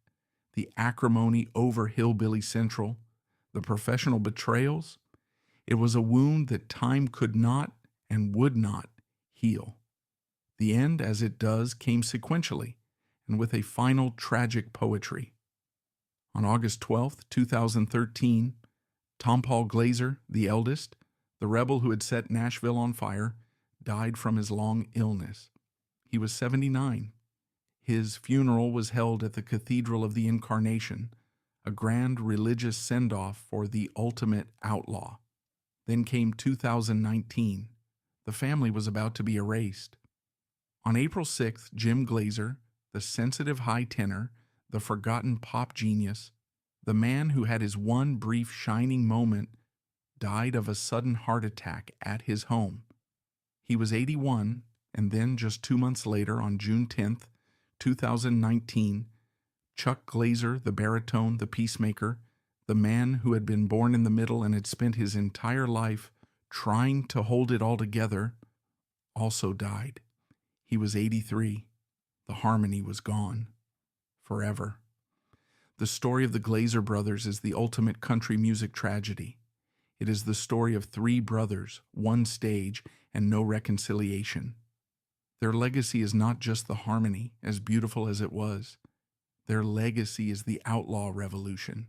A: the acrimony over Hillbilly Central, the professional betrayals, it was a wound that time could not and would not heal. The end, as it does, came sequentially and with a final tragic poetry. On August 12, 2013, Tompall Glaser, the eldest, the rebel who had set Nashville on fire, died from his long illness. He was 79. His funeral was held at the Cathedral of the Incarnation, a grand religious send-off for the ultimate outlaw. Then came 2019. The family was about to be erased. On April 6th, Jim Glaser, the sensitive high tenor, the forgotten pop genius, the man who had his one brief shining moment, died of a sudden heart attack at his home. He was 81, and then just 2 months later, on June 10th, 2019, Chuck Glaser, the baritone, the Peacemaker, the man who had been born in the middle and had spent his entire life trying to hold it all together, also died. He was 83. The harmony was gone. Forever. The story of the Glaser Brothers is the ultimate country music tragedy. It is the story of three brothers, one stage, and no reconciliation. Their legacy is not just the harmony, as beautiful as it was. Their legacy is the outlaw revolution.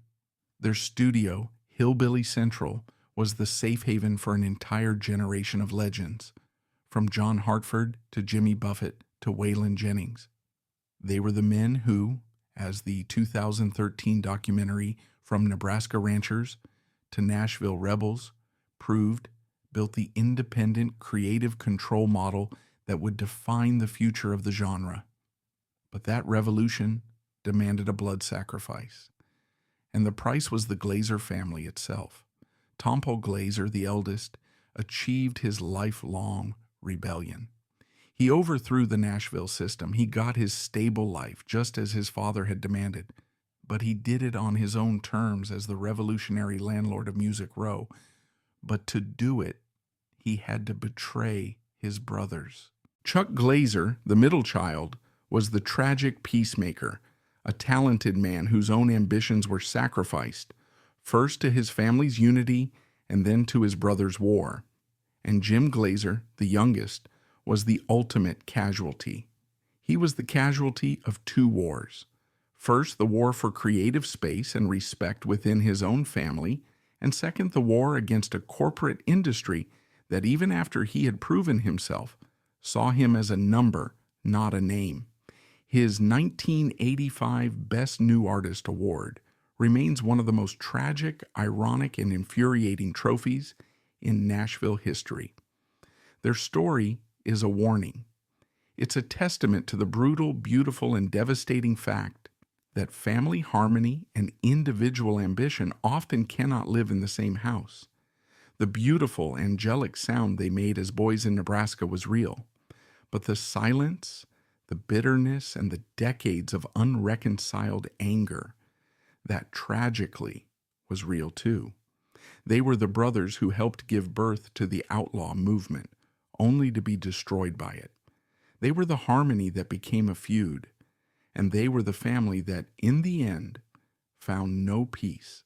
A: Their studio, Hillbilly Central, was the safe haven for an entire generation of legends, from John Hartford to Jimmy Buffett to Waylon Jennings. They were the men who, as the 2013 documentary From Nebraska Ranchers to Nashville Rebels proved, built the independent creative control model that would define the future of the genre. But that revolution demanded a blood sacrifice, and the price was the Glaser family itself. Tompall Glaser, the eldest, achieved his lifelong rebellion. He overthrew the Nashville system. He got his stable life, just as his father had demanded. But he did it on his own terms as the revolutionary landlord of Music Row. But to do it, he had to betray his brothers. Chuck Glaser, the middle child, was the tragic peacemaker, a talented man whose own ambitions were sacrificed, first to his family's unity and then to his brother's war. And Jim Glaser, the youngest, was the ultimate casualty. He was the casualty of two wars. First, the war for creative space and respect within his own family, and second, the war against a corporate industry that even after he had proven himself, saw him as a number, not a name. His 1985 Best New Artist Award remains one of the most tragic, ironic, and infuriating trophies in Nashville history. Their story is a warning. It's a testament to the brutal, beautiful, and devastating fact that family harmony and individual ambition often cannot live in the same house. The beautiful, angelic sound they made as boys in Nebraska was real, but the silence, the bitterness, and the decades of unreconciled anger, that tragically was real too. They were the brothers who helped give birth to the outlaw movement, only to be destroyed by it. They were the harmony that became a feud, and they were the family that, in the end, found no peace